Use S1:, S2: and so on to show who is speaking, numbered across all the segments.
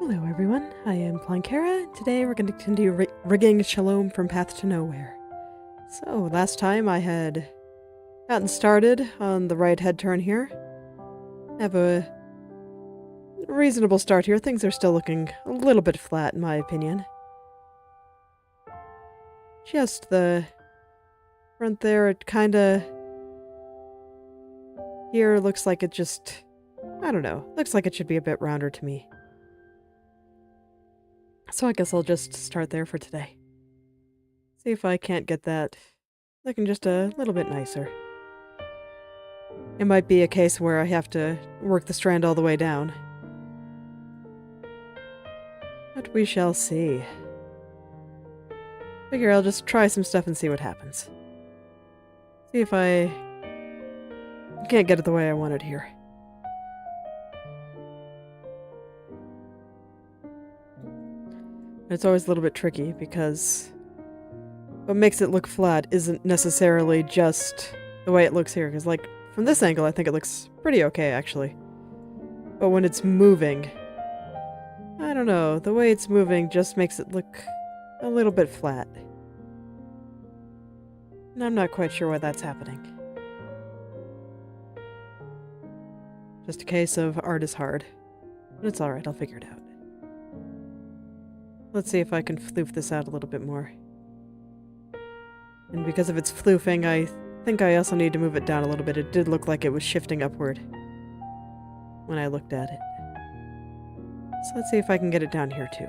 S1: Hello everyone, I am Plankara. Today we're going to continue rigging Shalom from Path to Nowhere. So, last time I had gotten started on the right head turn here. Have a reasonable start here. Things are still looking a little bit flat in my opinion. Just the front there, it kinda... Here looks like it just... I don't know. Looks like it should be a bit rounder to me. So I guess I'll just start there for today. See if I can't get that looking just a little bit nicer. It might be a case where I have to work the strand all the way down. But we shall see. Figure I'll just try some stuff and see what happens. See if I can't get it the way I want it here. It's always a little bit tricky because what makes it look flat isn't necessarily just the way it looks here. Because, like, from this angle, I think it looks pretty okay, actually. But when it's moving, I don't know. The way it's moving just makes it look a little bit flat. And I'm not quite sure why that's happening. Just a case of art is hard. But it's alright, I'll figure it out. Let's see if I can floof this out a little bit more. And because of its floofing, I think I also need to move it down a little bit. It did look like it was shifting upward when I looked at it. So let's see if I can get it down here too.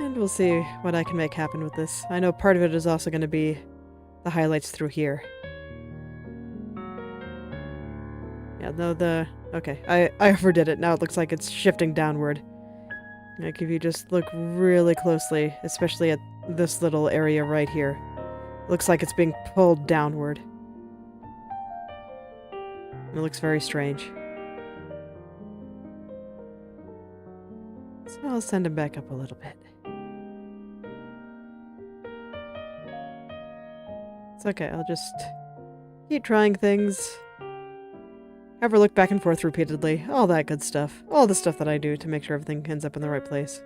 S1: And we'll see what I can make happen with this. I know part of it is also going to be the highlights through here. Yeah, no, okay, I overdid it. Now it looks like it's shifting downward. Like, if you just look really closely, especially at this little area right here, it looks like it's being pulled downward. It looks very strange. So I'll send him back up a little bit. It's okay, I'll just keep trying things. Ever look back and forth repeatedly. All that good stuff. All the stuff that I do to make sure everything ends up in the right place.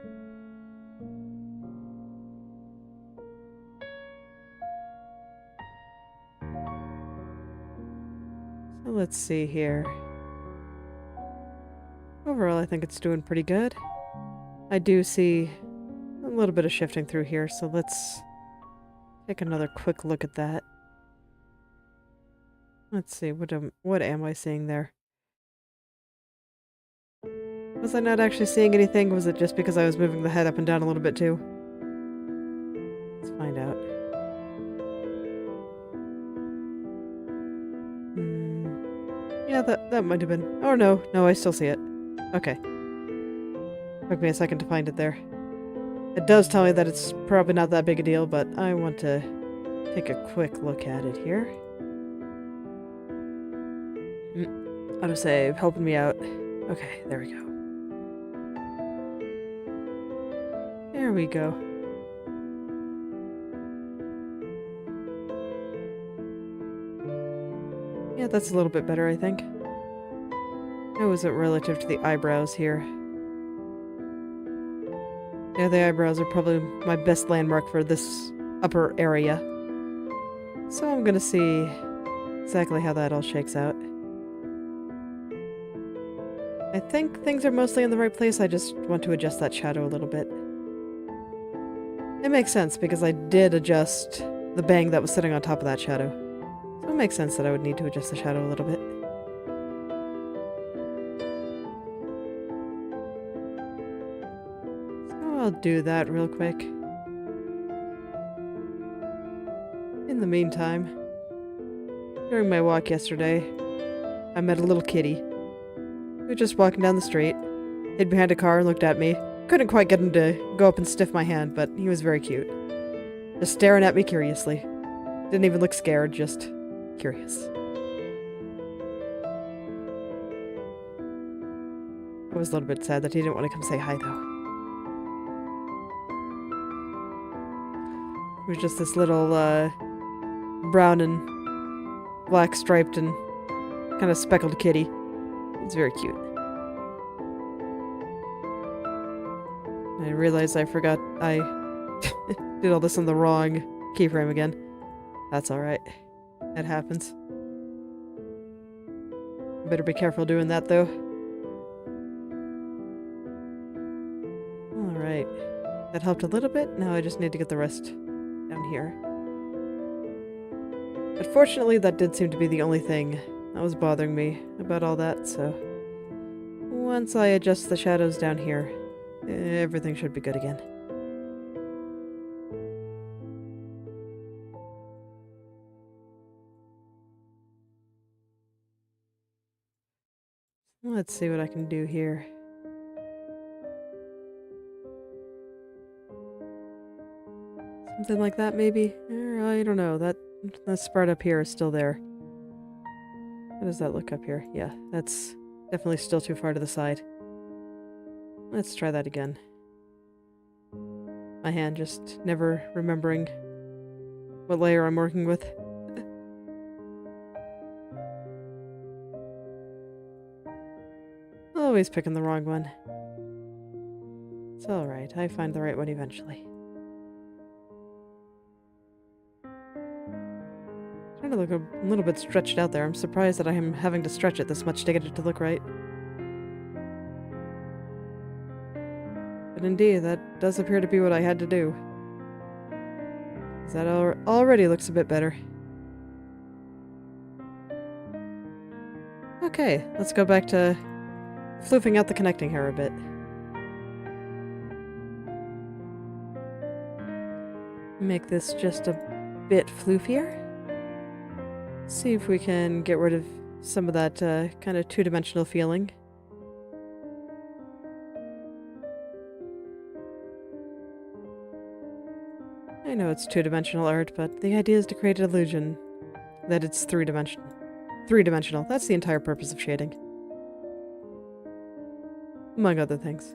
S1: So let's see here. Overall, I think it's doing pretty good. I do see a little bit of shifting through here, so let's take another quick look at that. Let's see, what am I seeing there? Was I not actually seeing anything? Was it just because I was moving the head up and down a little bit too? Let's find out. Yeah, that might have been... Oh no, I still see it. Okay. Took me a second to find it there. It does tell me that it's probably not that big a deal, but I want to take a quick look at it here. Autosave, helping me out. Okay, there we go. There we go. Yeah, that's a little bit better, I think. How is it relative to the eyebrows here? Yeah, the eyebrows are probably my best landmark for this upper area. So I'm gonna see exactly how that all shakes out. I think things are mostly in the right place. I just want to adjust that shadow a little bit. It makes sense because I did adjust the bang that was sitting on top of that shadow. So it makes sense that I would need to adjust the shadow a little bit. So I'll do that real quick. In the meantime, during my walk yesterday, I met a little kitty. He was just walking down the street, hid behind a car and looked at me. Couldn't quite get him to go up and sniff my hand, but he was very cute. Just staring at me curiously. Didn't even look scared, just curious. I was a little bit sad that he didn't want to come say hi, though. It was just this little brown and black striped and kind of speckled kitty. It's very cute. I realized I forgot I did all this on the wrong keyframe again. That's alright. It happens. Better be careful doing that, though. Alright. That helped a little bit. Now I just need to get the rest down here. But fortunately, that did seem to be the only thing that was bothering me about all that, so... Once I adjust the shadows down here, everything should be good again. Let's see what I can do here. Something like that, maybe? I don't know. That sprout up here is still there. How does that look up here? Yeah, that's definitely still too far to the side. Let's try that again. My hand just never remembering what layer I'm working with. Always picking the wrong one. It's alright, I find the right one eventually. Trying to look a little bit stretched out there. I'm surprised that I am having to stretch it this much to get it to look right. But indeed, that does appear to be what I had to do. That already looks a bit better. Okay, let's go back to floofing out the connecting hair a bit. Make this just a bit floofier. See if we can get rid of some of that kind of two-dimensional feeling. I know it's two-dimensional art, but the idea is to create an illusion that it's three-dimensional. Three-dimensional. That's the entire purpose of shading. Among other things.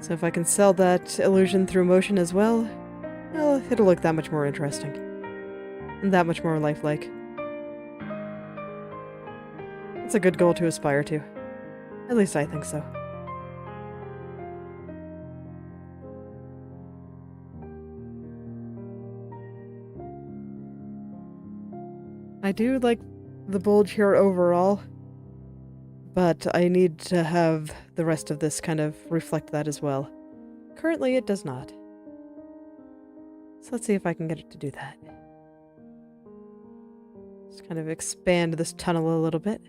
S1: So if I can sell that illusion through motion as well, it'll look that much more interesting. And that much more lifelike. It's a good goal to aspire to. At least I think so. I do like the bulge here overall, but I need to have the rest of this kind of reflect that as well. Currently it does not. So let's see if I can get it to do that. Just kind of expand this tunnel a little bit.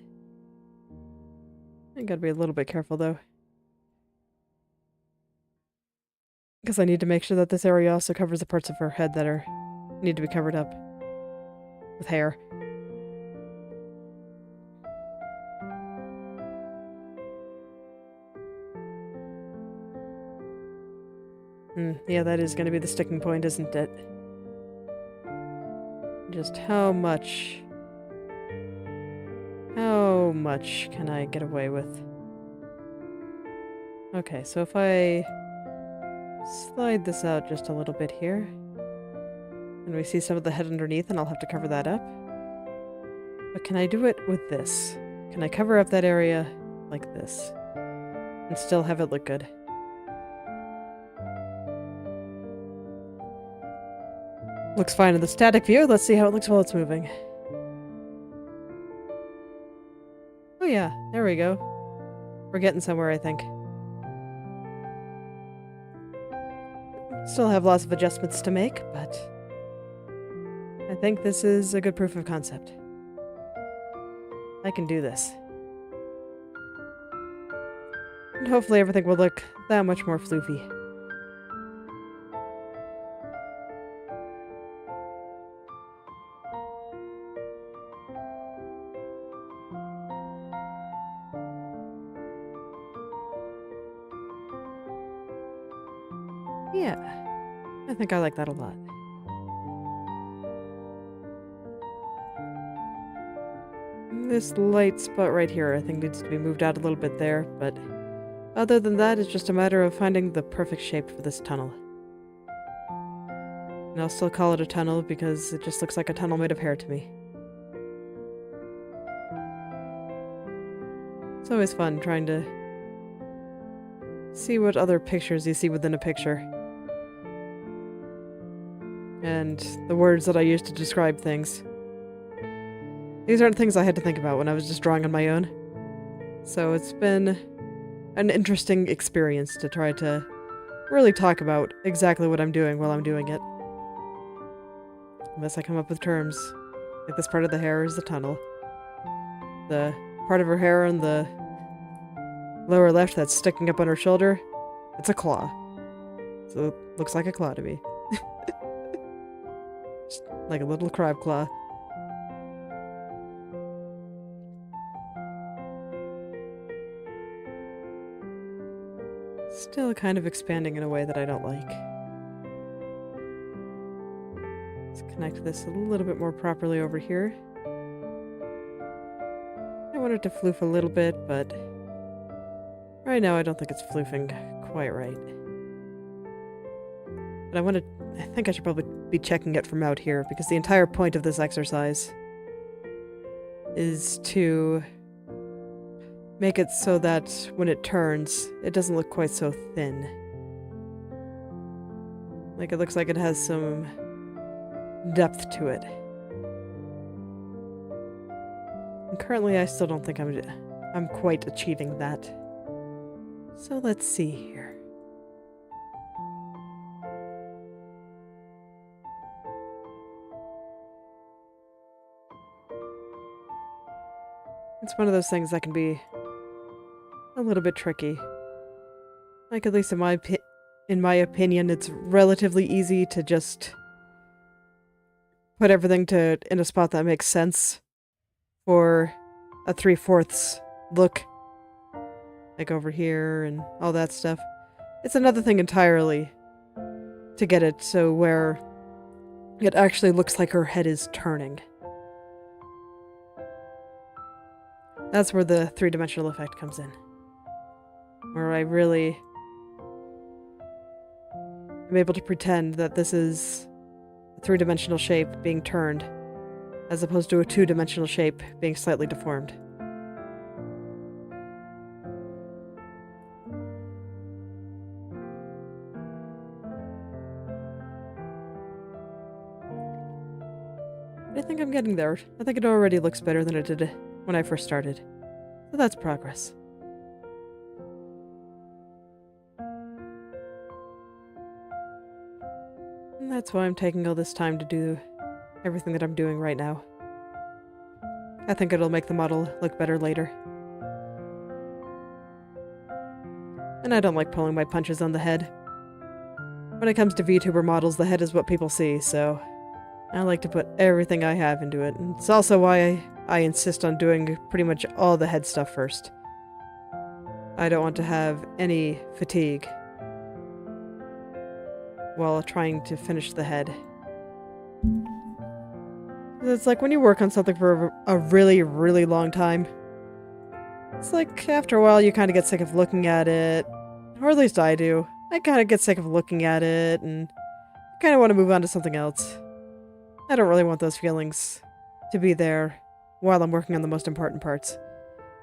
S1: I gotta be a little bit careful though. Because I need to make sure that this area also covers the parts of her head that need to be covered up with hair. Yeah, that is going to be the sticking point, isn't it? Just how much can I get away with? Okay, so if I slide this out just a little bit here, and we see some of the head underneath, and I'll have to cover that up. But can I do it with this? Can I cover up that area like this and still have it look good? Looks fine in the static view. Let's see how it looks while it's moving. Oh yeah, there we go. We're getting somewhere, I think. Still have lots of adjustments to make, but I think this is a good proof of concept. I can do this. And hopefully everything will look that much more floofy. Yeah, I think I like that a lot. This light spot right here I think needs to be moved out a little bit there, but other than that, it's just a matter of finding the perfect shape for this tunnel. And I'll still call it a tunnel because it just looks like a tunnel made of hair to me. It's always fun trying to see what other pictures you see within a picture. And the words that I use to describe things. These aren't things I had to think about when I was just drawing on my own. So it's been an interesting experience to try to really talk about exactly what I'm doing while I'm doing it. Unless I come up with terms. Like this part of the hair is the tunnel. The part of her hair on the lower left that's sticking up on her shoulder, it's a claw. So it looks like a claw to me. Just like a little crab claw. Still kind of expanding in a way that I don't like. Let's connect this a little bit more properly over here. I want it to floof a little bit, but right now I don't think it's floofing quite right. But I think I should probably be checking it from out here, because the entire point of this exercise is to make it so that when it turns, it doesn't look quite so thin. Like it looks like it has some depth to it. And currently I still don't think I'm quite achieving that. So let's see here. It's one of those things that can be a little bit tricky. Like, at least in my opinion, it's relatively easy to just put everything in a spot that makes sense for a 3/4 look. Like over here and all that stuff. It's another thing entirely to get it so where it actually looks like her head is turning. That's where the three-dimensional effect comes in. Where I really am able to pretend that this is a three-dimensional shape being turned, as opposed to a two-dimensional shape being slightly deformed. I think I'm getting there. I think it already looks better than it did when I first started. So that's progress. And that's why I'm taking all this time to do everything that I'm doing right now. I think it'll make the model look better later. And I don't like pulling my punches on the head. When it comes to VTuber models, the head is what people see, so I like to put everything I have into it. And it's also why I insist on doing pretty much all the head stuff first. I don't want to have any fatigue while trying to finish the head. It's like when you work on something for a really, really long time, it's like after a while you kind of get sick of looking at it. Or at least I do. I kind of get sick of looking at it and kind of want to move on to something else. I don't really want those feelings to be there while I'm working on the most important parts.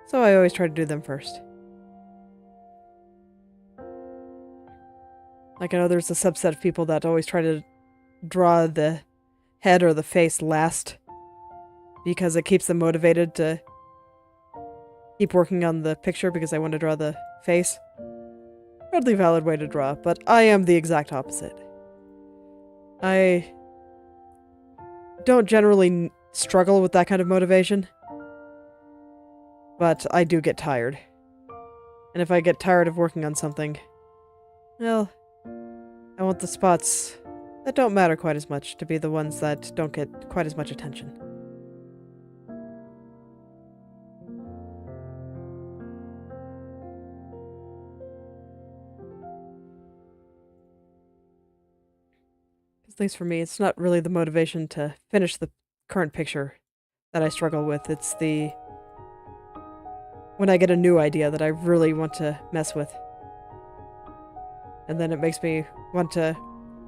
S1: So I always try to do them first. Like, I know there's a subset of people that always try to draw the head or the face last because it keeps them motivated to keep working on the picture because I want to draw the face. Totally valid way to draw, but I am the exact opposite. I don't generally struggle with that kind of motivation, but I do get tired. And if I get tired of working on something, well, I want the spots that don't matter quite as much to be the ones that don't get quite as much attention. At least for me, it's not really the motivation to finish the current picture that I struggle with. It's when I get a new idea that I really want to mess with. And then it makes me want to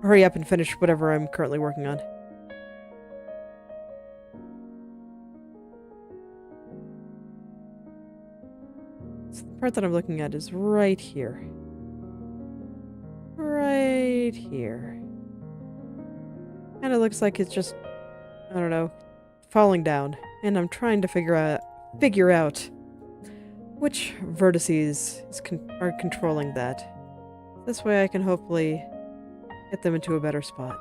S1: hurry up and finish whatever I'm currently working on. So the part that I'm looking at is right here. Right here. Kinda looks like it's just, I don't know, falling down. And I'm trying to figure out which vertices are controlling that. This way I can hopefully get them into a better spot.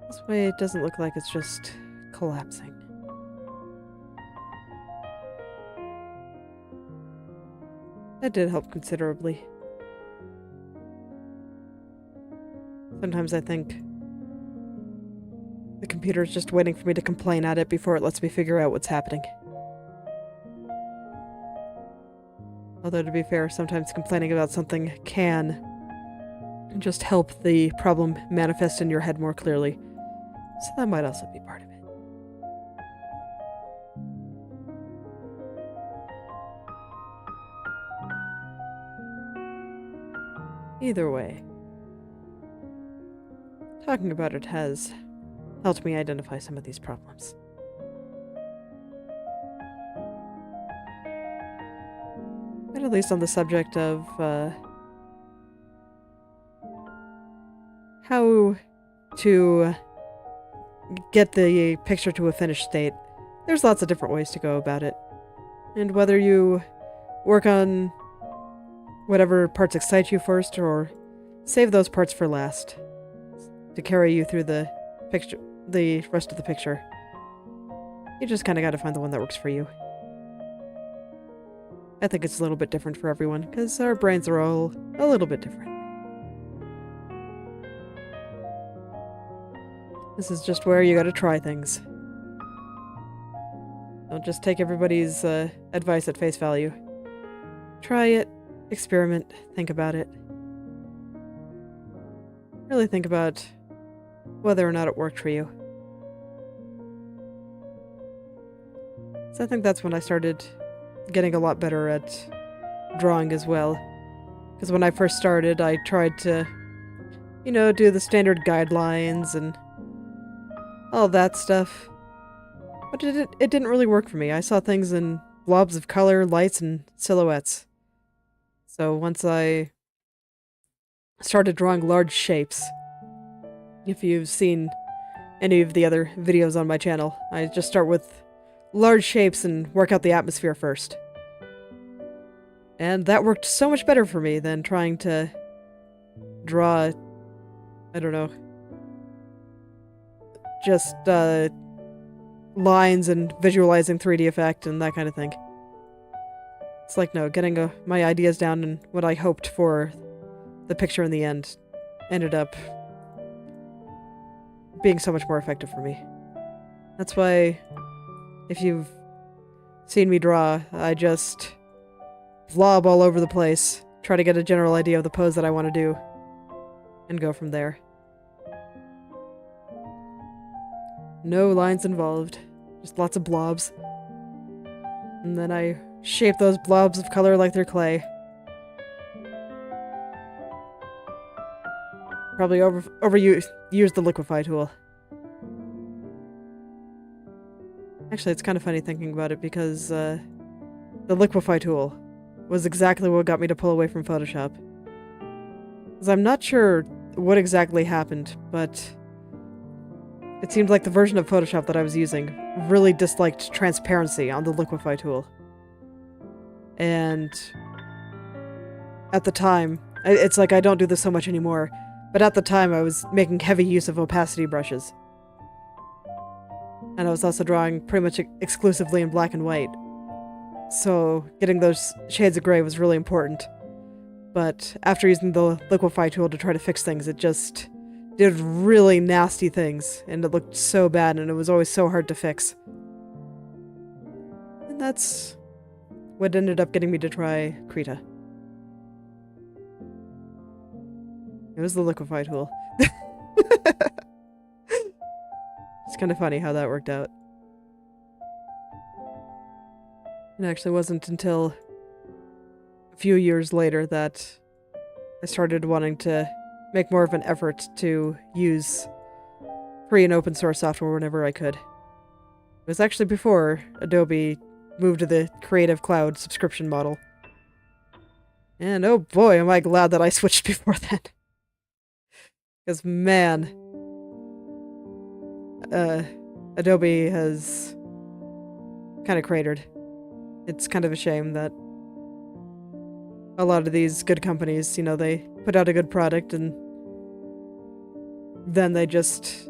S1: This way it doesn't look like it's just collapsing. That did help considerably. Sometimes I think the computer is just waiting for me to complain at it before it lets me figure out what's happening. Although, to be fair, sometimes complaining about something can just help the problem manifest in your head more clearly. So that might also be part of it. Either way, talking about it has helped me identify some of these problems. And at least on the subject of how to get the picture to a finished state, there's lots of different ways to go about it. And whether you work on whatever parts excite you first, or save those parts for last to carry you through the rest of the picture. You just kind of got to find the one that works for you. I think it's a little bit different for everyone, because our brains are all a little bit different. This is just where you gotta try things. Don't just take everybody's advice at face value. Try it, experiment, think about it. Really think about whether or not it worked for you. So I think that's when I started getting a lot better at drawing as well. Because when I first started, I tried to, you know, do the standard guidelines and all that stuff. But it didn't really work for me. I saw things in blobs of color, lights, and silhouettes. So once I started drawing large shapes, if you've seen any of the other videos on my channel, I just start with large shapes and work out the atmosphere first. And that worked so much better for me than trying to draw, I don't know, just lines and visualizing 3D effect and that kind of thing. It's like, no, getting my ideas down and what I hoped for the picture in the end ended up being so much more effective for me. That's why, if you've seen me draw, I just blob all over the place, try to get a general idea of the pose that I want to do, and go from there. No lines involved, just lots of blobs. And then I shape those blobs of color like they're clay. Probably overuse the liquify tool. Actually, it's kind of funny thinking about it because the liquify tool was exactly what got me to pull away from Photoshop. Because I'm not sure what exactly happened, but it seemed like the version of Photoshop that I was using really disliked transparency on the liquify tool. And at the time, it's like I don't do this so much anymore, but at the time I was making heavy use of opacity brushes. And I was also drawing pretty much exclusively in black and white. So getting those shades of gray was really important. But after using the liquify tool to try to fix things, it just did really nasty things, and it looked so bad, and it was always so hard to fix. And that's what ended up getting me to try Krita. It was the liquify tool. It's kind of funny how that worked out. It actually wasn't until a few years later that I started wanting to make more of an effort to use free and open source software whenever I could. It was actually before Adobe moved to the Creative Cloud subscription model. And oh boy, am I glad that I switched before then. Because man, Adobe has kind of cratered. It's kind of a shame that a lot of these good companies, you know, they put out a good product and then they just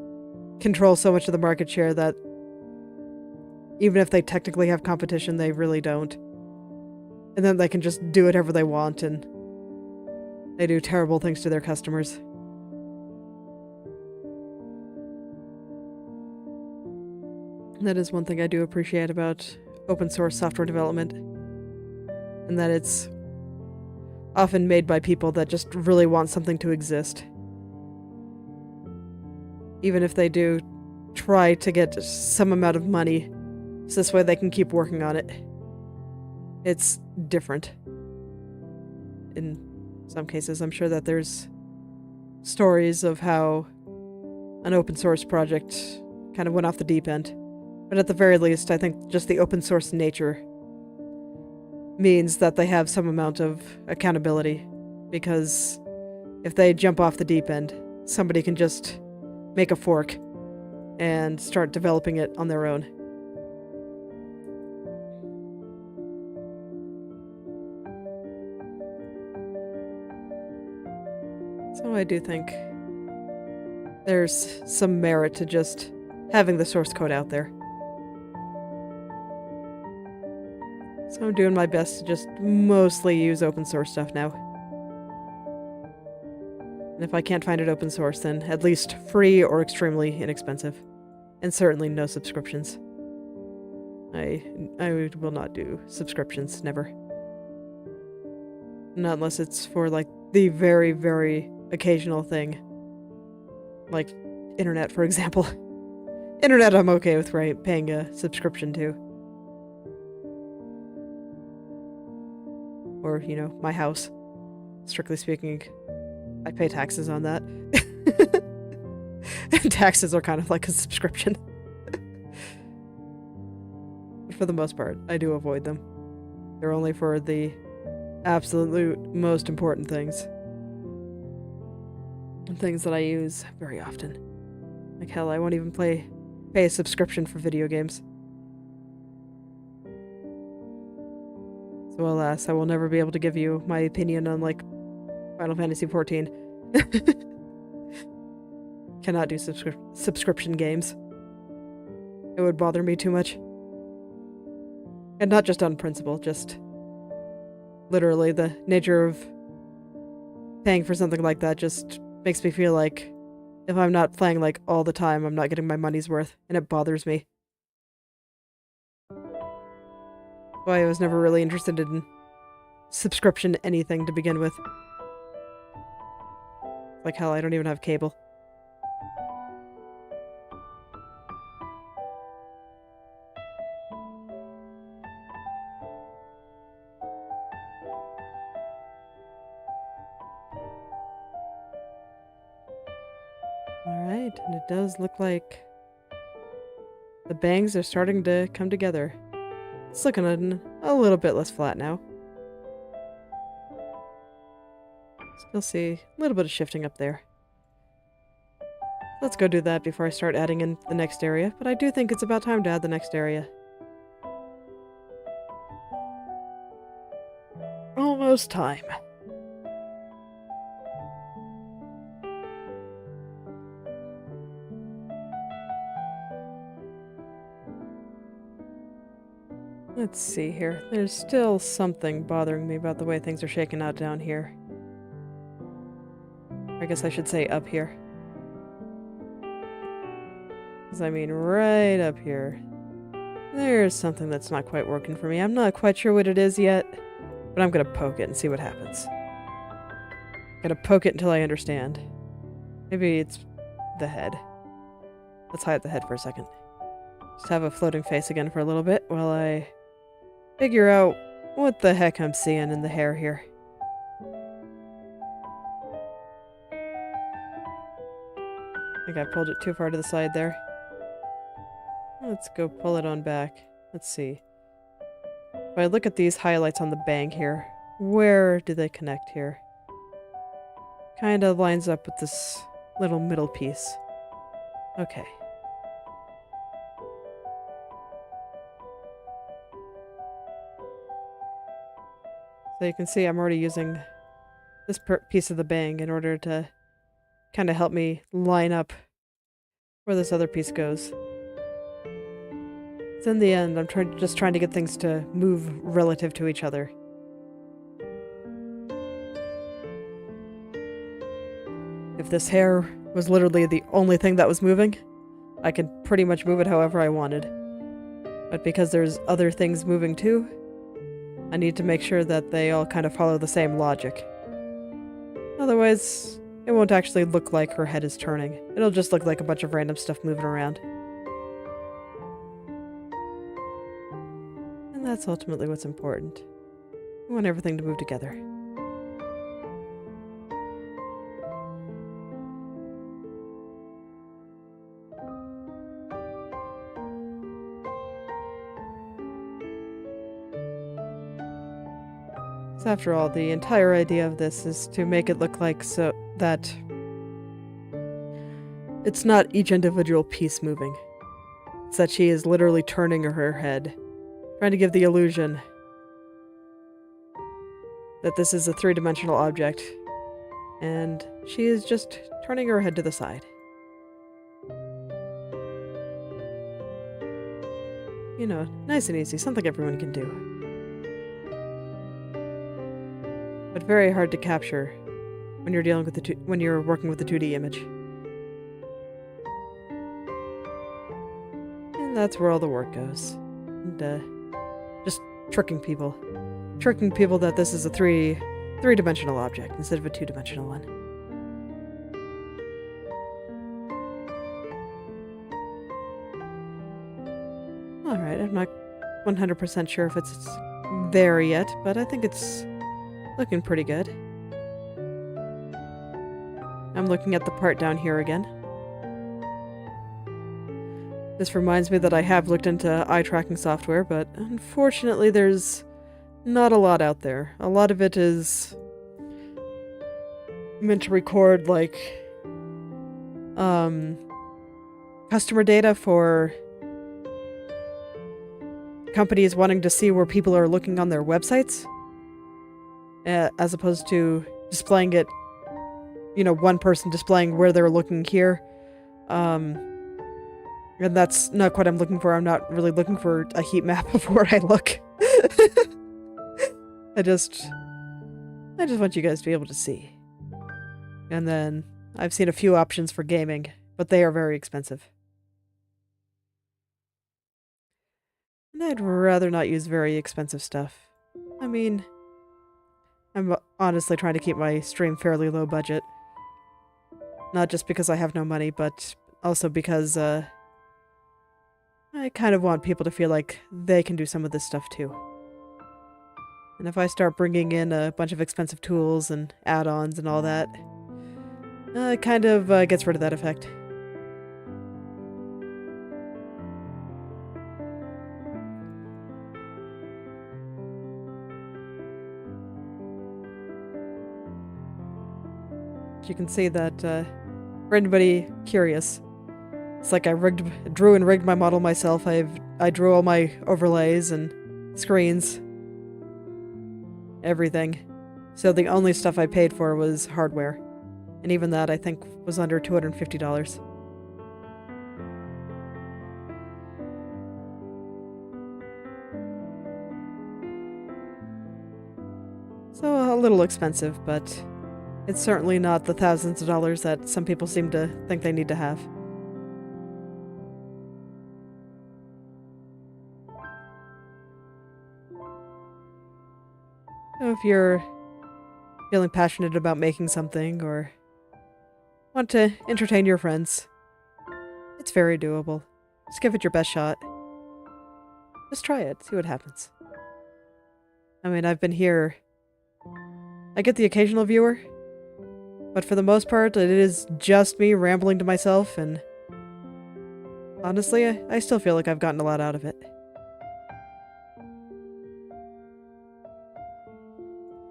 S1: control so much of the market share that even if they technically have competition, they really don't. And then they can just do whatever they want and they do terrible things to their customers. That is one thing I do appreciate about open source software development, and that it's often made by people that just really want something to exist. Even if they do try to get some amount of money, so this way they can keep working on it. It's different. In some cases, I'm sure that there's stories of how an open source project kind of went off the deep end. But at the very least, I think just the open source nature means that they have some amount of accountability. Because if they jump off the deep end, somebody can just make a fork and start developing it on their own. So I do think there's some merit to just having the source code out there. So I'm doing my best to just mostly use open source stuff now. And if I can't find it open source, then at least free or extremely inexpensive. And certainly no subscriptions. I will not do subscriptions, never. Not unless it's for, like, the very, very occasional thing. Like, internet, for example. Internet I'm okay with paying a subscription to. Or, you know, my house. Strictly speaking, I pay taxes on that. And taxes are kind of like a subscription. But for the most part, I do avoid them. They're only for the absolute most important things. And things that I use very often. Like hell, I won't even pay a subscription for video games. So alas, I will never be able to give you my opinion on, like, Final Fantasy XIV. Cannot do subscription games. It would bother me too much. And not just on principle, just literally the nature of paying for something like that just makes me feel like if I'm not playing, like, all the time, I'm not getting my money's worth, and it bothers me. Why I was never really interested in subscription anything to begin with. Like hell, I don't even have cable. Alright, and it does look like the bangs are starting to come together. It's looking a little bit less flat now. Still see a little bit of shifting up there. Let's go do that before I start adding in the next area, but I do think it's about time to add the next area. Almost time. Let's see here. There's still something bothering me about the way things are shaking out down here. I guess I should say up here. Because I mean right up here. There's something that's not quite working for me. I'm not quite sure what it is yet, but I'm gonna poke it and see what happens. Gonna poke it until I understand. Maybe it's the head. Let's hide the head for a second. Just have a floating face again for a little bit while I figure out what the heck I'm seeing in the hair here. think I pulled it too far to the side there. Let's go pull it on back. Let's see. If I look at these highlights on the bang here, where do they connect here? Kind of lines up with this little middle piece. Okay. So you can see I'm already using this piece of the bang in order to kind of help me line up where this other piece goes. So in the end, I'm just trying to get things to move relative to each other. If this hair was literally the only thing that was moving, I could pretty much move it however I wanted. But because there's other things moving too, I need to make sure that they all kind of follow the same logic. Otherwise, it won't actually look like her head is turning. It'll just look like a bunch of random stuff moving around. And that's ultimately what's important. We want everything to move together. So after all, the entire idea of this is to make it look like so that it's not each individual piece moving. It's that she is literally turning her head, trying to give the illusion that this is a three-dimensional object, and she is just turning her head to the side. You know, nice and easy, something everyone can do. But very hard to capture when you're dealing with when you're working with the 2D image. And that's where all the work goes. And just tricking people that this is a three-dimensional object instead of a two-dimensional one. All right, I'm not 100% sure if it's there yet, but I think it's looking pretty good. I'm looking at the part down here again. This reminds me that I have looked into eye tracking software, but unfortunately there's not a lot out there. A lot of it is meant to record, like, customer data for companies wanting to see where people are looking on their websites. As opposed to displaying it, you know, one person displaying where they're looking here. And that's not what I'm looking for. I'm not really looking for a heat map of where I look. I just want you guys to be able to see. And then I've seen a few options for gaming, but they are very expensive. And I'd rather not use very expensive stuff. I mean, I'm honestly trying to keep my stream fairly low budget. Not just because I have no money, but also because, I kind of want people to feel like they can do some of this stuff too. And if I start bringing in a bunch of expensive tools and add-ons and all that, it kind of gets rid of that effect. You can see that, for anybody curious, it's like I drew and rigged my model myself. I drew all my overlays and screens, everything. So the only stuff I paid for was hardware, and even that I think was under $250. So a little expensive, but it's certainly not the thousands of dollars that some people seem to think they need to have. So if you're feeling passionate about making something or want to entertain your friends, it's very doable. Just give it your best shot. Just try it, see what happens. I mean, I've been here. I get the occasional viewer, But for the most part, it is just me rambling to myself, and honestly, I still feel like I've gotten a lot out of it.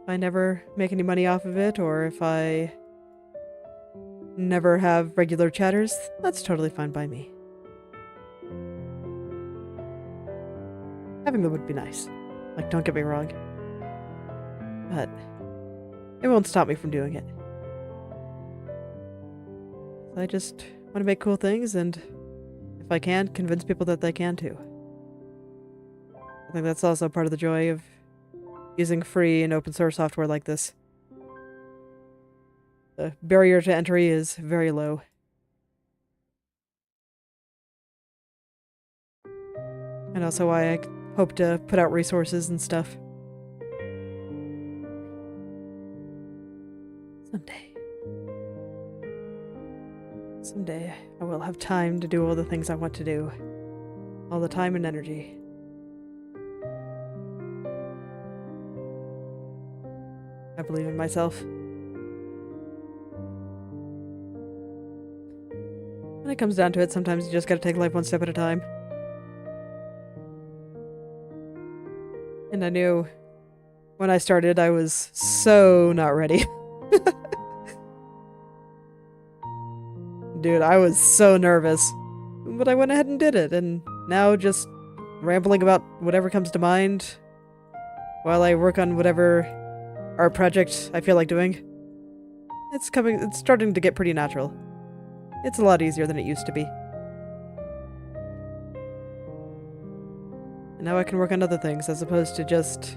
S1: If I never make any money off of it, or if I never have regular chatters, that's totally fine by me. Having them would be nice. Like, don't get me wrong. But it won't stop me from doing it. I just want to make cool things, and if I can, convince people that they can too. I think that's also part of the joy of using free and open source software like this. The barrier to entry is very low. And also why I hope to put out resources and stuff. Someday I will have time to do all the things I want to do. All the time and energy. I believe in myself. When it comes down to it, sometimes you just gotta take life one step at a time. And I knew when I started, I was so not ready. Dude, I was so nervous. But I went ahead and did it, and now just rambling about whatever comes to mind while I work on whatever art project I feel like doing. It's starting to get pretty natural. It's a lot easier than it used to be. And now I can work on other things as opposed to just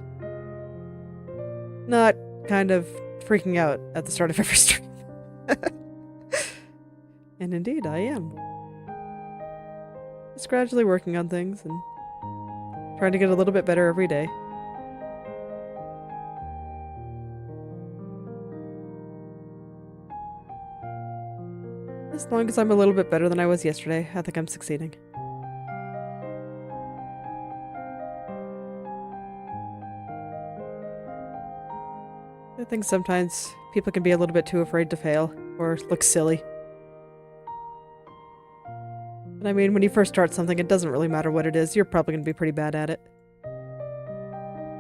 S1: not kind of freaking out at the start of every stream. And indeed, I am. Just gradually working on things and trying to get a little bit better every day. As long as I'm a little bit better than I was yesterday, I think I'm succeeding. I think sometimes people can be a little bit too afraid to fail or look silly. But I mean, when you first start something, it doesn't really matter what it is. You're probably going to be pretty bad at it.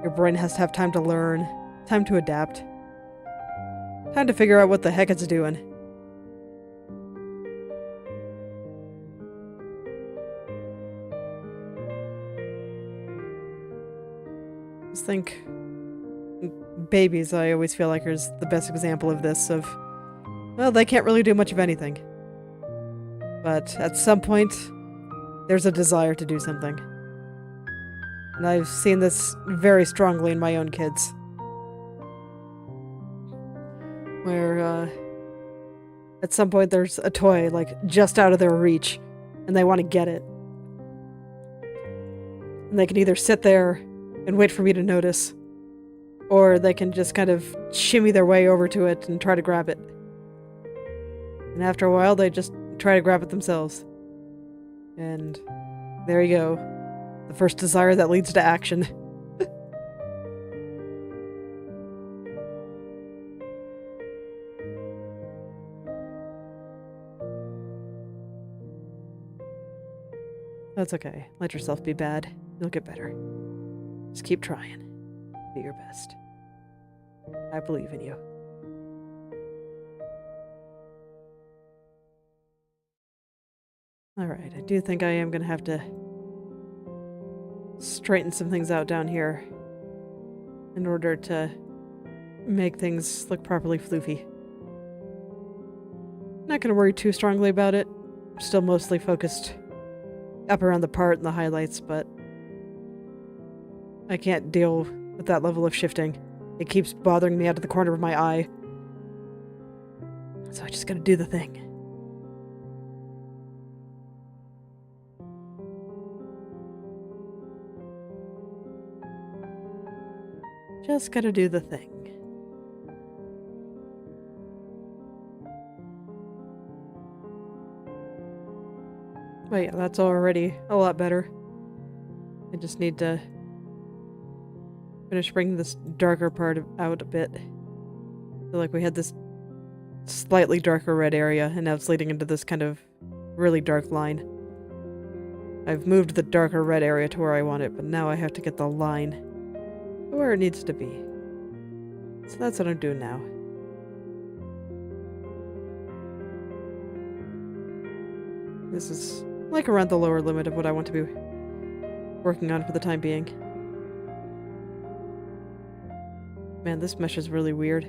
S1: Your brain has to have time to learn, time to adapt, time to figure out what the heck it's doing. Just think, babies, I always feel like, is the best example of this, of, well, they can't really do much of anything. But at some point, there's a desire to do something. And I've seen this very strongly in my own kids. Where, at some point there's a toy, like, just out of their reach, and they want to get it. And they can either sit there and wait for me to notice, or they can just kind of shimmy their way over to it and try to grab it. And after a while, they just try to grab it themselves. And there you go. The first desire that leads to action. That's okay. Let yourself be bad. You'll get better. Just keep trying. Do your best. I believe in you. Alright, I do think I am gonna have to straighten some things out down here in order to make things look properly floofy. Not gonna worry too strongly about it. I'm still mostly focused up around the part and the highlights, but I can't deal with that level of shifting. It keeps bothering me out of the corner of my eye. So I just gotta do the thing. Just gotta do the thing. But yeah, that's already a lot better. I just need to finish bringing this darker part out a bit. I feel like we had this slightly darker red area, and now it's leading into this kind of really dark line. I've moved the darker red area to where I want it, but now I have to get the line where it needs to be. So that's what I'm doing now. This is like around the lower limit of what I want to be working on for the time being. Man, this mesh is really weird.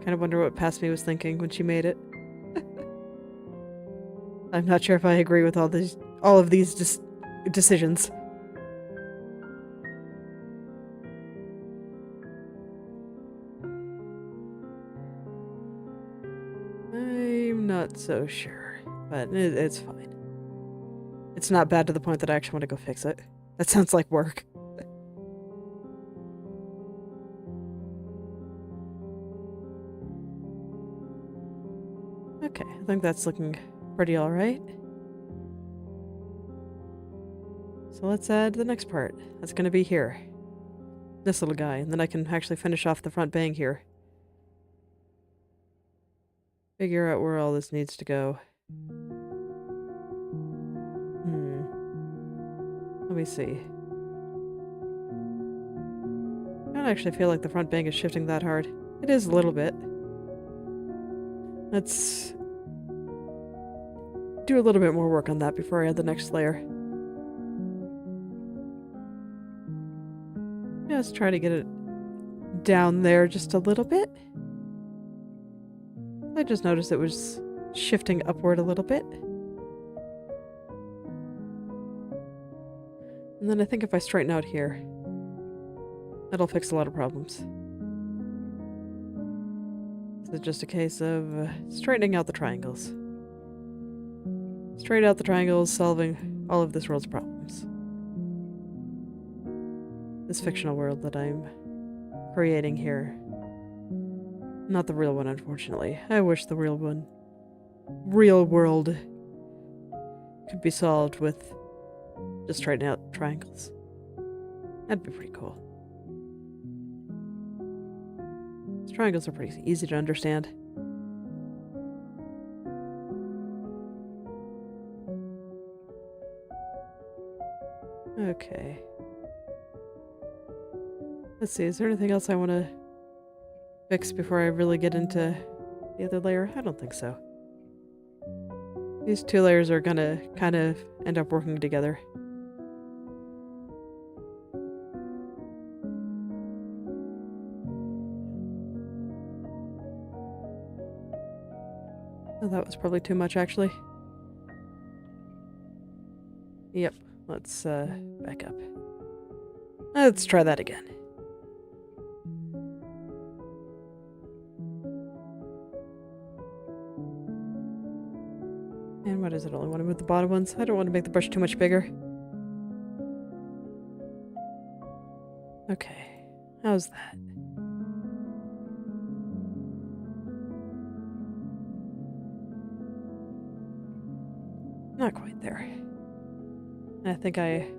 S1: Kind of wonder what Past Me was thinking when she made it. I'm not sure if I agree with all of these decisions. I'm not so sure, but it's fine. It's not bad to the point that I actually want to go fix it. That sounds like work. Okay, I think that's looking pretty alright. So let's add the next part. That's gonna be here. This little guy, and then I can actually finish off the front bang here. Figure out where all this needs to go. Let me see. I don't actually feel like the front bang is shifting that hard. It is a little bit. Let's do a little bit more work on that before I add the next layer. Just try to get it down there just a little bit. I just noticed it was shifting upward a little bit. And then I think if I straighten out here, that'll fix a lot of problems. It's just a case of straightening out the triangles. Straight out the triangles, solving all of this world's problems. This fictional world that I'm creating here. Not the real one, unfortunately. I wish the real world could be solved with just straightening out triangles. That'd be pretty cool. These triangles are pretty easy to understand. Okay. Let's see, is there anything else I want to fix before I really get into the other layer? I don't think so. These two layers are gonna kind of end up working together. Oh, that was probably too much, actually. Yep, let's back up. Let's try that again. And what is it? I only want to move the bottom ones. I don't want to make the brush too much bigger. Okay, how's that? Not quite there. And I think I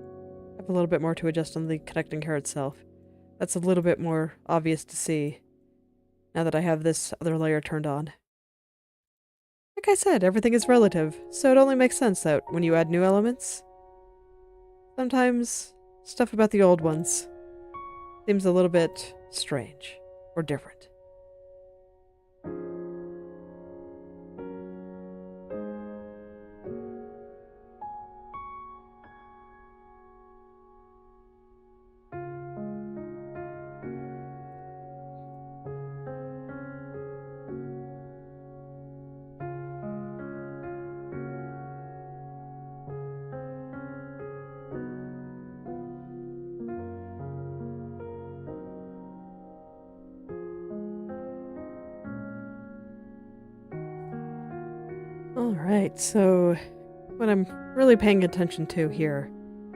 S1: have a little bit more to adjust on the connecting hair itself. That's a little bit more obvious to see now that I have this other layer turned on. Like I said, everything is relative, so it only makes sense that when you add new elements, sometimes stuff about the old ones seems a little bit strange or different. Alright, so what I'm really paying attention to here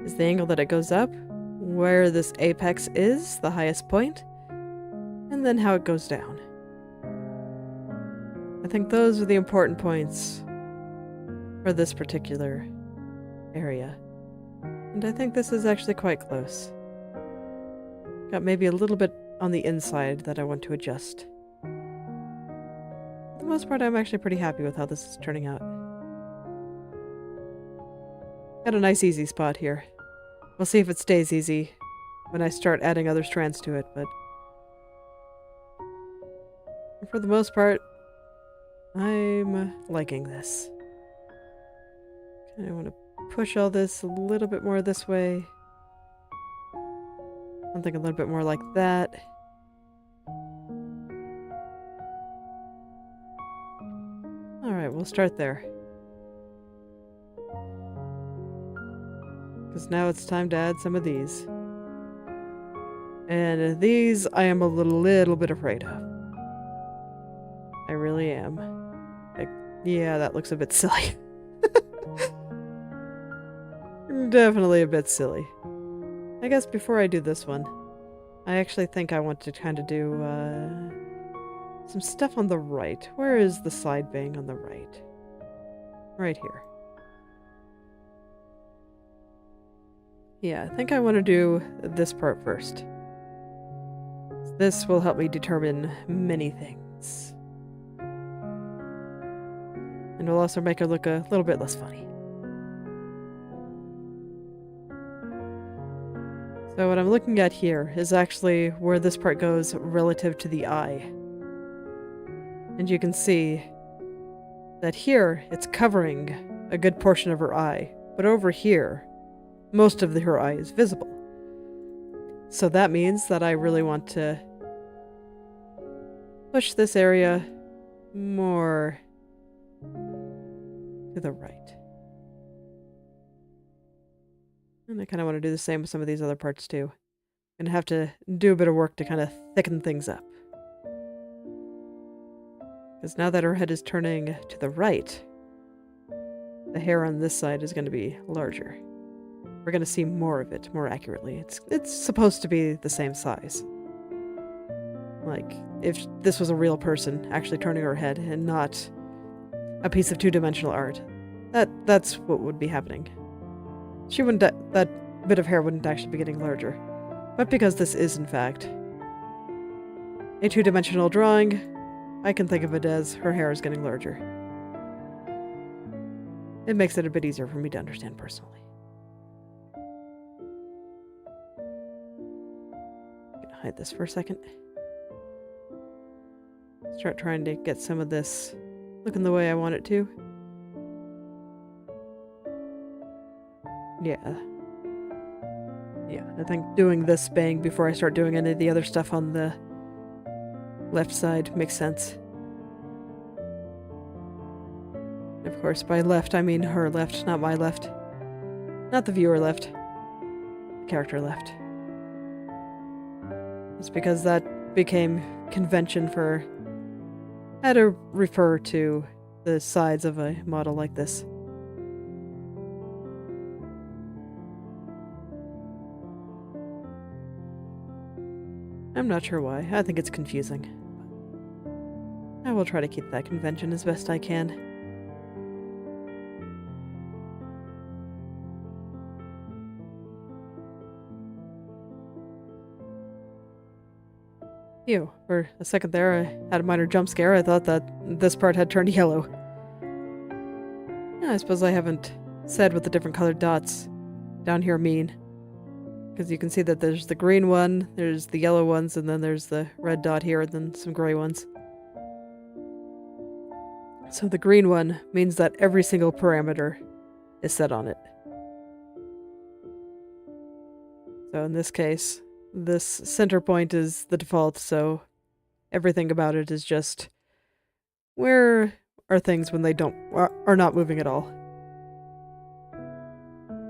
S1: is the angle that it goes up, where this apex is, the highest point, and then how it goes down. I think those are the important points for this particular area. And I think this is actually quite close. Got maybe a little bit on the inside that I want to adjust. For the most part, I'm actually pretty happy with how this is turning out. Got a nice easy spot here. We'll see if it stays easy when I start adding other strands to it, but for the most part, I'm liking this. I want to push all this a little bit more this way. Something a little bit more like that. Alright, we'll start there. Because now it's time to add some of these. And these I am a little bit afraid of. I really am. Like, yeah, that looks a bit silly. Definitely a bit silly. I guess before I do this one, I actually think I want to kind of do some stuff on the right. Where is the side bang on the right? Right here. Yeah, I think I want to do this part first. This will help me determine many things. And will also make her look a little bit less funny. So what I'm looking at here is actually where this part goes relative to the eye. And you can see that here it's covering a good portion of her eye, but over here most of her eye is visible. So that means that I really want to push this area more to the right. And I kind of want to do the same with some of these other parts too. I'm going to have to do a bit of work to kind of thicken things up. Because now that her head is turning to the right, the hair on this side is going to be larger. We're going to see more of it more accurately. It's supposed to be the same size. Like, if this was a real person actually turning her head and not a piece of two-dimensional art, that's what would be happening. She wouldn't, that bit of hair wouldn't actually be getting larger. But because this is, in fact, a two-dimensional drawing, I can think of it as her hair is getting larger. It makes it a bit easier for me to understand personally. I'm gonna hide this for a second. Start trying to get some of this looking the way I want it to. Yeah. Yeah, I think doing this bang before I start doing any of the other stuff on the left side makes sense. Of course, by left, I mean her left, not my left. Not the viewer left. The character left. It's because that became convention for how to refer to the sides of a model like this. I'm not sure why. I think it's confusing. I will try to keep that convention as best I can. Phew, for a second there I had a minor jump scare. I thought that this part had turned yellow. I suppose I haven't said what the different colored dots down here mean. Because you can see that there's the green one, there's the yellow ones, and then there's the red dot here, and then some gray ones. So the green one means that every single parameter is set on it. So in this case, this center point is the default, so everything about it is just where are things when they are not moving at all.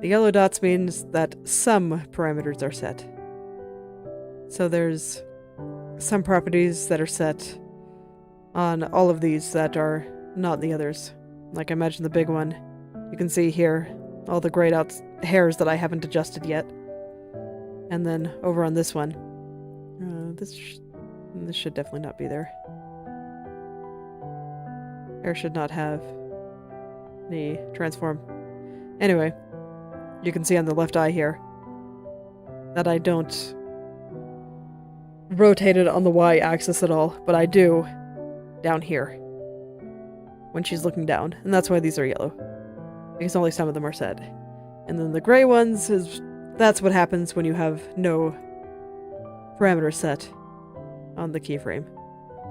S1: The yellow dots means that some parameters are set. So there's some properties that are set on all of these that are not the others. Like I mentioned the big one. You can see here all the grayed out hairs that I haven't adjusted yet. And then over on this one, this should definitely not be there. Hair should not have any transform. Anyway, you can see on the left eye here that I don't rotate it on the y-axis at all, but I do down here when she's looking down, and that's why these are yellow, because only some of them are set. And then the gray ones that's what happens when you have no parameter set on the keyframe.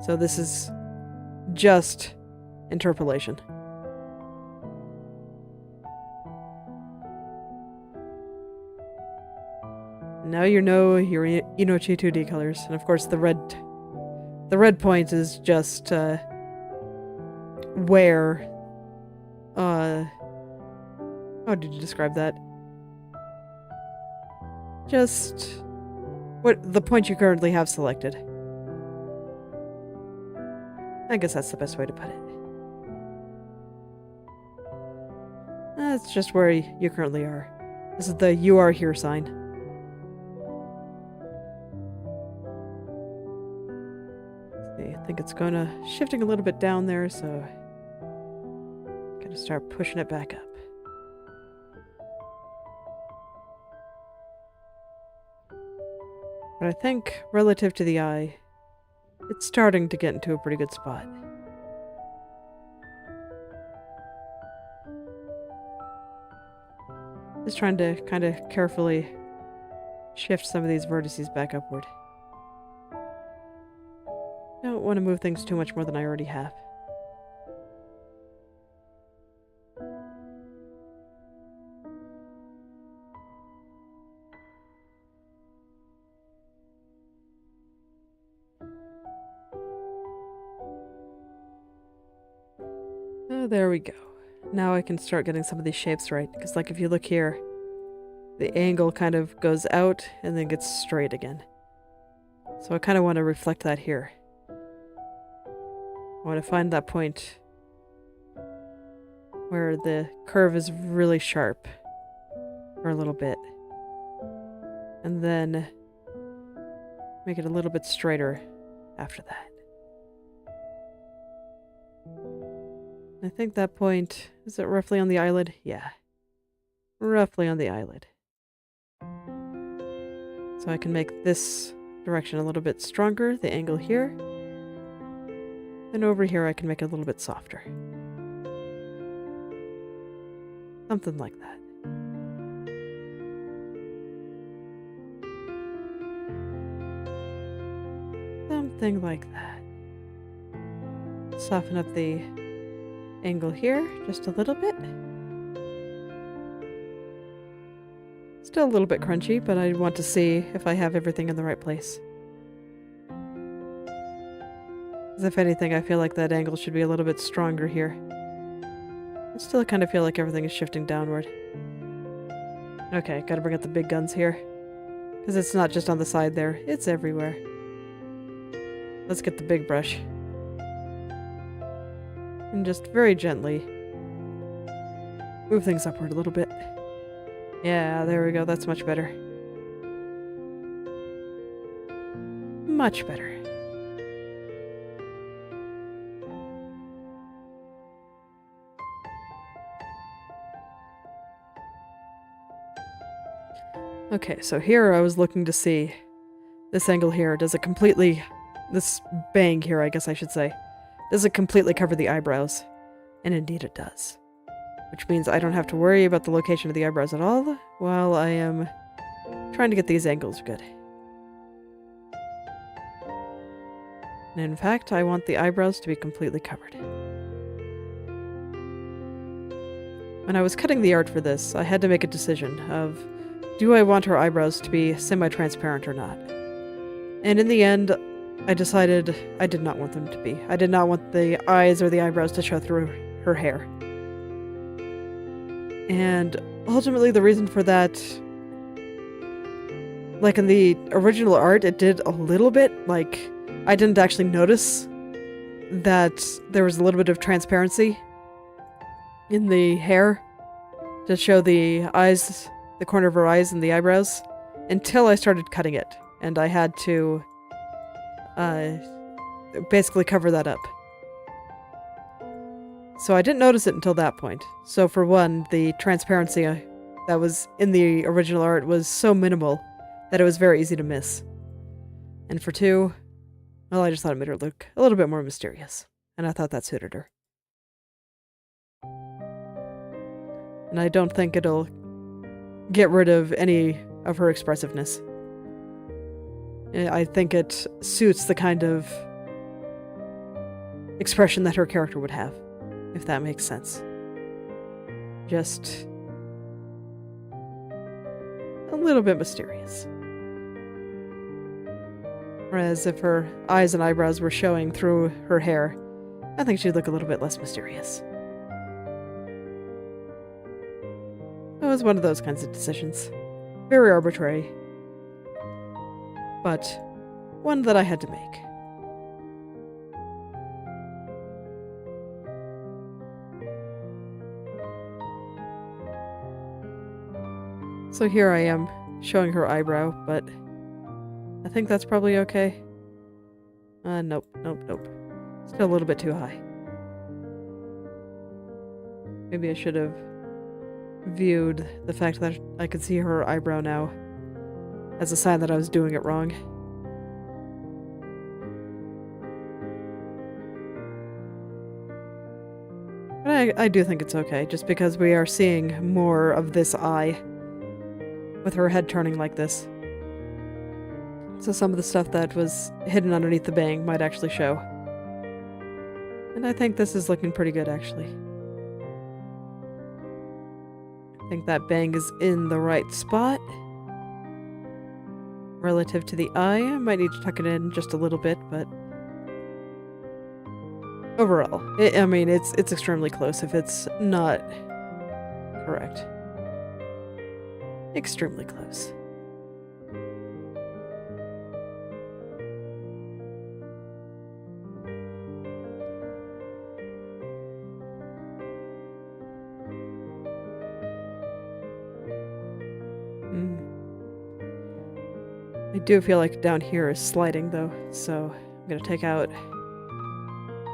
S1: So this is just interpolation. Now you know your Inochi2D colors, and of course the red point is just where how did you describe that? Just what the point you currently have selected. I guess that's the best way to put it. That's just where you currently are. This is the "you are here" sign. I think it's shifting a little bit down there, so I'm gonna start pushing it back up. But I think, relative to the eye, it's starting to get into a pretty good spot. Just trying to kind of carefully shift some of these vertices back upward. Don't want to move things too much more than I already have. Oh, there we go. Now I can start getting some of these shapes right, because like if you look here, the angle kind of goes out and then gets straight again. So I kind of want to reflect that here. I want to find that point where the curve is really sharp for a little bit. And then make it a little bit straighter after that. I think that point, is it roughly on the eyelid? Yeah. Roughly on the eyelid. So I can make this direction a little bit stronger, the angle here. And over here I can make it a little bit softer. Something like that. Something like that. Soften up the angle here just a little bit. Still a little bit crunchy, but I want to see if I have everything in the right place. As if anything, I feel like that angle should be a little bit stronger here. I still kind of feel like everything is shifting downward. Okay, gotta bring out the big guns here. Because it's not just on the side there, it's everywhere. Let's get the big brush. And just very gently move things upward a little bit. Yeah, there we go, that's much better. Much better. Okay, so here I was looking to see this angle here. Does it completely... this bang here, I guess I should say. Does it completely cover the eyebrows? And indeed it does. Which means I don't have to worry about the location of the eyebrows at all while I am trying to get these angles good. And in fact, I want the eyebrows to be completely covered. When I was cutting the art for this, I had to make a decision of, do I want her eyebrows to be semi-transparent or not? And in the end, I decided I did not want them to be. I did not want the eyes or the eyebrows to show through her hair. And ultimately the reason for that, like in the original art, it did a little bit, like, I didn't actually notice that there was a little bit of transparency in the hair to show the eyes, the corner of her eyes and the eyebrows, until I started cutting it. And I had to basically cover that up. So I didn't notice it until that point. So for one, the transparency that was in the original art was so minimal that it was very easy to miss. And for 2, well, I just thought it made her look a little bit more mysterious. And I thought that suited her. And I don't think it'll get rid of any of her expressiveness. I think it suits the kind of expression that her character would have, if that makes sense. Just a little bit mysterious. Whereas if her eyes and eyebrows were showing through her hair, I think she'd look a little bit less mysterious. It was one of those kinds of decisions. Very arbitrary. But one that I had to make. So here I am, showing her eyebrow, but I think that's probably okay. Nope. Still a little bit too high. Maybe I should have viewed the fact that I could see her eyebrow now as a sign that I was doing it wrong. But I do think it's okay, just because we are seeing more of this eye with her head turning like this. So some of the stuff that was hidden underneath the bang might actually show. And I think this is looking pretty good, actually. I think that bang is in the right spot. Relative to the eye, I might need to tuck it in just a little bit, but overall, I mean, it's extremely close if it's not correct. Extremely close. I do feel like down here is sliding though, so I'm gonna take out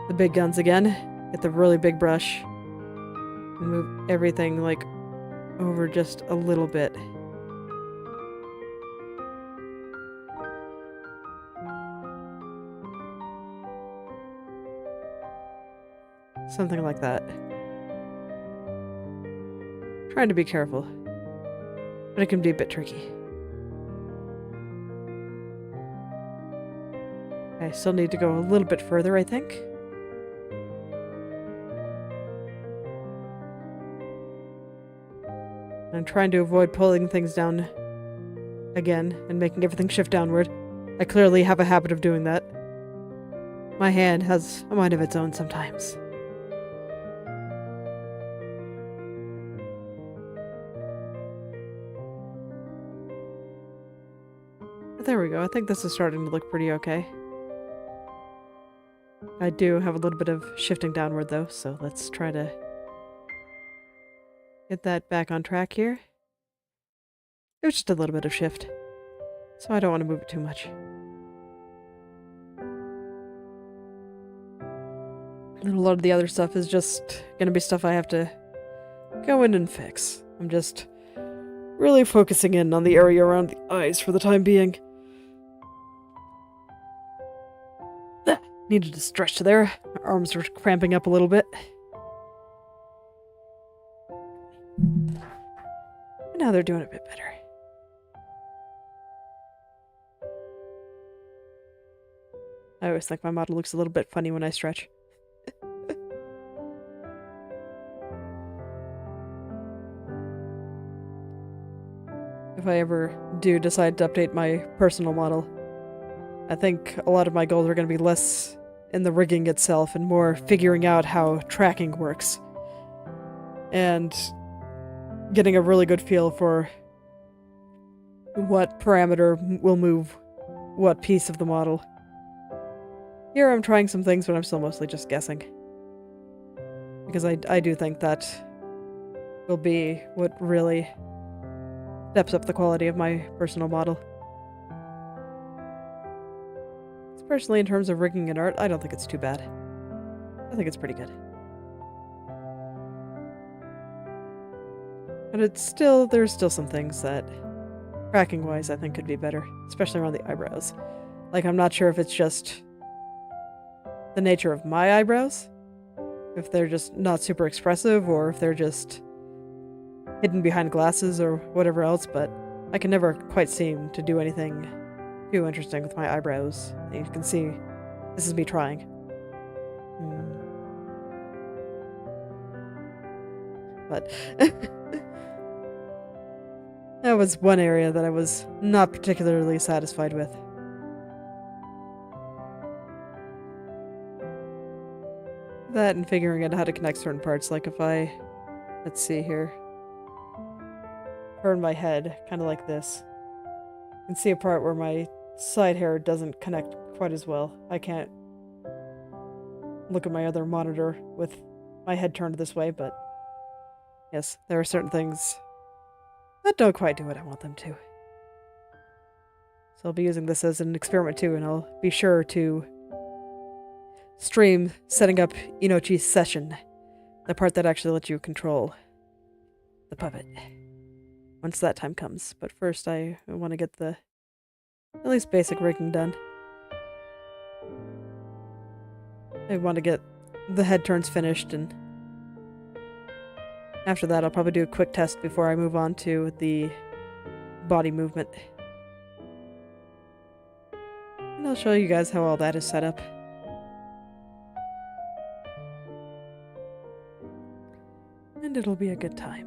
S1: the big guns again, get the really big brush, and move everything like over just a little bit. Something like that. Trying to be careful, but it can be a bit tricky. I still need to go a little bit further, I think. I'm trying to avoid pulling things down again and making everything shift downward. I clearly have a habit of doing that. My hand has a mind of its own sometimes. But there we go. I think this is starting to look pretty okay. I do have a little bit of shifting downward though, so let's try to get that back on track here. It was just a little bit of shift, so I don't want to move it too much. And a lot of the other stuff is just gonna be stuff I have to go in and fix. I'm just really focusing in on the area around the eyes for the time being. Needed to stretch there. My arms were cramping up a little bit. But now they're doing a bit better. I always think my model looks a little bit funny when I stretch. If I ever do decide to update my personal model, I think a lot of my goals are going to be less in the rigging itself and more figuring out how tracking works. And getting a really good feel for what parameter will move what piece of the model. Here I'm trying some things, but I'm still mostly just guessing. Because I do think that will be what really steps up the quality of my personal model. Personally, in terms of rigging and art, I don't think it's too bad. I think it's pretty good. But there's still some things that, tracking-wise, I think could be better, especially around the eyebrows. Like, I'm not sure if it's just the nature of my eyebrows, if they're just not super expressive, or if they're just hidden behind glasses or whatever else, but I can never quite seem to do anything too interesting with my eyebrows. You can see this is me trying. But that was one area that I was not particularly satisfied with. That and figuring out how to connect certain parts, like if I, let's see here, turn my head, kind of like this, you can see a part where my side hair doesn't connect quite as well. I can't look at my other monitor with my head turned this way, but yes, there are certain things that don't quite do what I want them to. So I'll be using this as an experiment too, and I'll be sure to stream setting up Inochi session, the part that actually lets you control the puppet, once that time comes. But first I want to get the at least basic rigging done. I want to get the head turns finished, and after that I'll probably do a quick test before I move on to the body movement. And I'll show you guys how all that is set up. And it'll be a good time.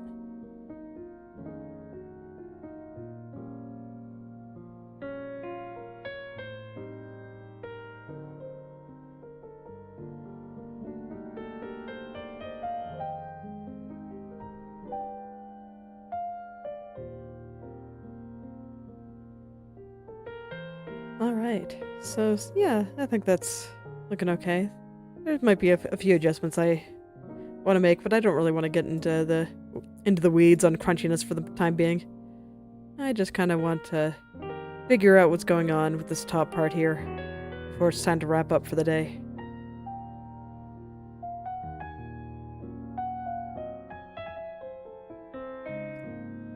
S1: Alright, so yeah, I think that's looking okay. There might be a few adjustments I want to make, but I don't really want to get into the weeds on crunchiness for the time being. I just kind of want to figure out what's going on with this top part here before it's time to wrap up for the day.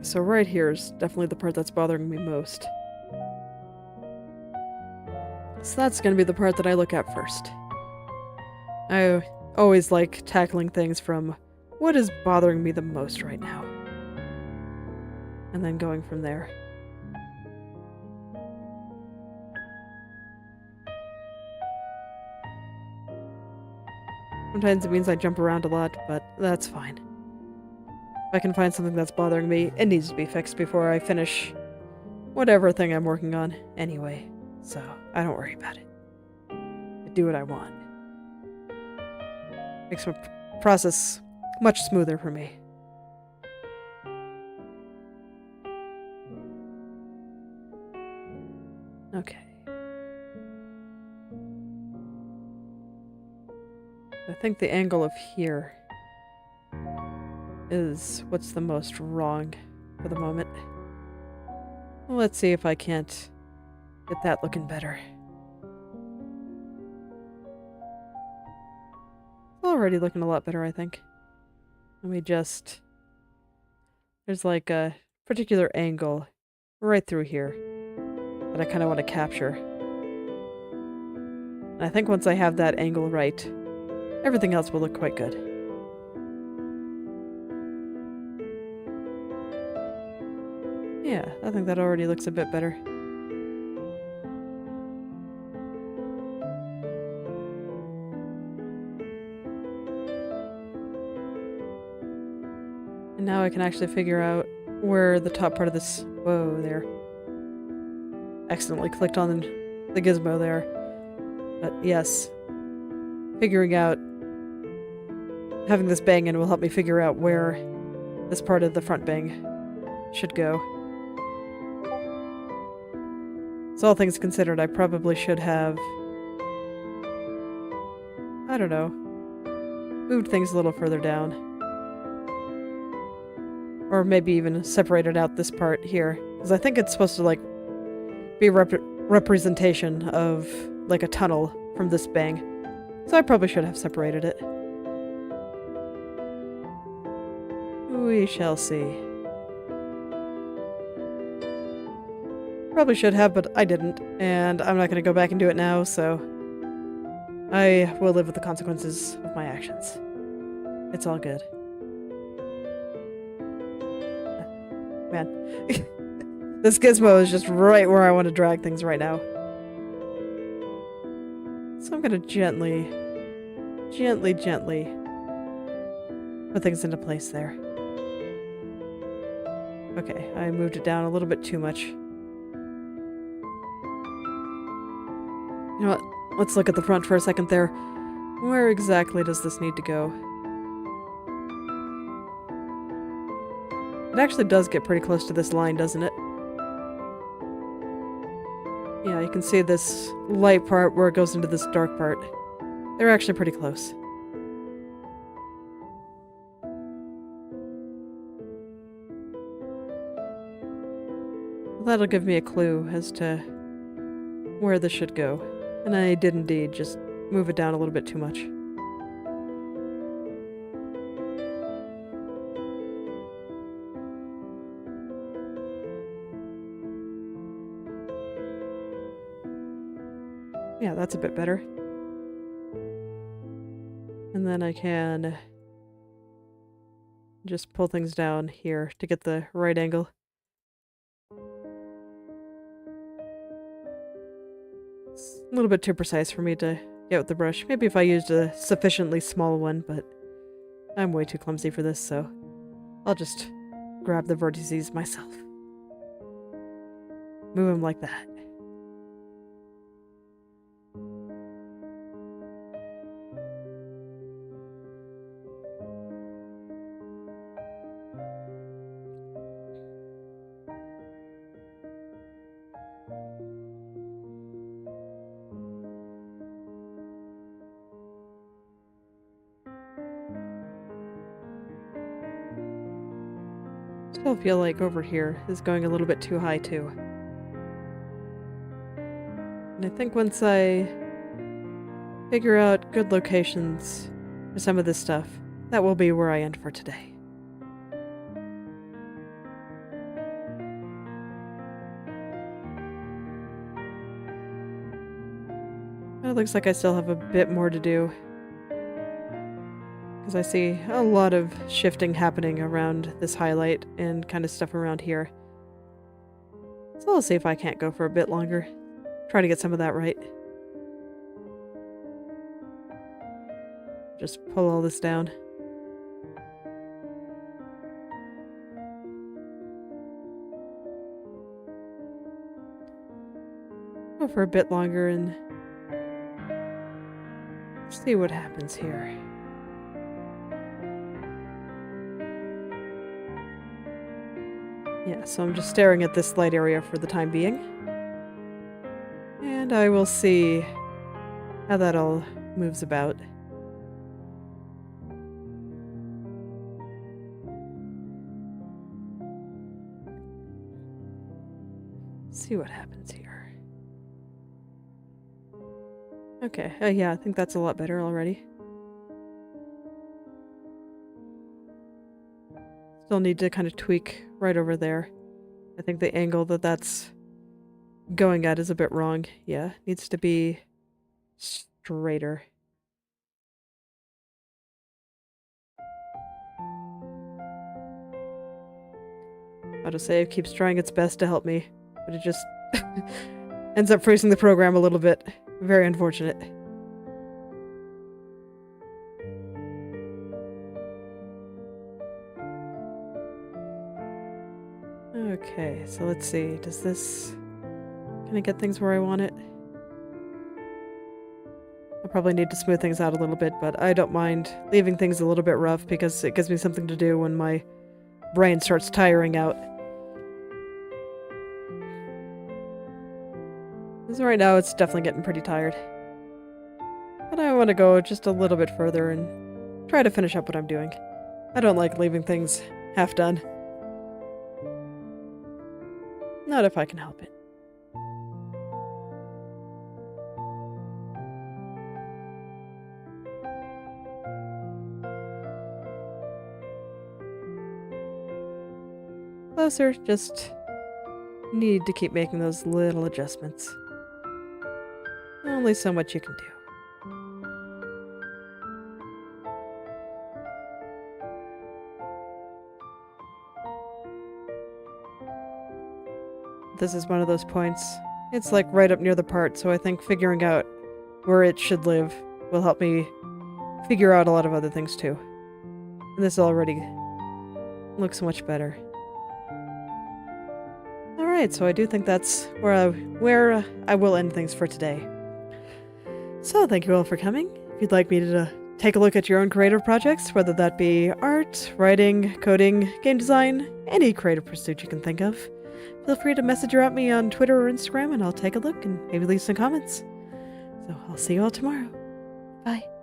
S1: So right here is definitely the part that's bothering me most. So that's going to be the part that I look at first. I always like tackling things from what is bothering me the most right now, and then going from there. Sometimes it means I jump around a lot, but that's fine. If I can find something that's bothering me, it needs to be fixed before I finish whatever thing I'm working on anyway, so I don't worry about it. I do what I want. Makes my process much smoother for me. Okay. I think the angle of here is what's the most wrong for the moment. Well, let's see if I can't get that looking better. Already looking a lot better, I think. Let me just... There's like a particular angle right through here that I kind of want to capture. And I think once I have that angle right, everything else will look quite good. Yeah, I think that already looks a bit better. And now I can actually figure out where the top part of this... Whoa, there. Accidentally clicked on the gizmo there. But yes, figuring out... Having this bang in will help me figure out where this part of the front bang should go. So all things considered, I probably should have... I don't know. Moved things a little further down. Or maybe even separated out this part here. Because I think it's supposed to, like, be a representation of, like, a tunnel from this bang. So I probably should have separated it. We shall see. Probably should have, but I didn't, and I'm not going to go back and do it now, so I will live with the consequences of my actions. It's all good. Man. This gizmo is just right where I want to drag things right now. So I'm going to gently put things into place there. Okay, I moved it down a little bit too much. You know what? Let's look at the front for a second there. Where exactly does this need to go? It actually does get pretty close to this line, doesn't it? Yeah, you can see this light part where it goes into this dark part. They're actually pretty close. That'll give me a clue as to where this should go. And I did indeed just move it down a little bit too much. Yeah, that's a bit better. And then I can just pull things down here to get the right angle. It's a little bit too precise for me to get with the brush. Maybe if I used a sufficiently small one, but I'm way too clumsy for this, so I'll just grab the vertices myself. Move them like that. Still feel like over here is going a little bit too high too. And I think once I figure out good locations for some of this stuff, that will be where I end for today. It looks like I still have a bit more to do, because I see a lot of shifting happening around this highlight and kind of stuff around here. So I'll see if I can't go for a bit longer. Try to get some of that right. Just pull all this down. Go for a bit longer and see what happens here. Yeah, so I'm just staring at this light area for the time being. And I will see how that all moves about. See what happens here. Okay, yeah, I think that's a lot better already. Still need to kind of tweak right over there. I think the angle that that's going at is a bit wrong. Yeah, needs to be straighter. Autosave keeps trying its best to help me, but it just ends up freezing the program a little bit. Very unfortunate. Okay, so let's see. Does this... Can I get things where I want it? I probably need to smooth things out a little bit, but I don't mind leaving things a little bit rough because it gives me something to do when my brain starts tiring out. Because right now it's definitely getting pretty tired. But I want to go just a little bit further and try to finish up what I'm doing. I don't like leaving things half done. Not if I can help it. Closer, just need to keep making those little adjustments. Only so much you can do. This is one of those points. It's like right up near the part, so I think figuring out where it should live will help me figure out a lot of other things too. And this already looks much better. Alright, so I do think that's where I will end things for today. So thank you all for coming. If you'd like me to take a look at your own creative projects, whether that be art, writing, coding, game design, any creative pursuit you can think of, feel free to message or at me on Twitter or Instagram and I'll take a look and maybe leave some comments. So I'll see you all tomorrow. Bye.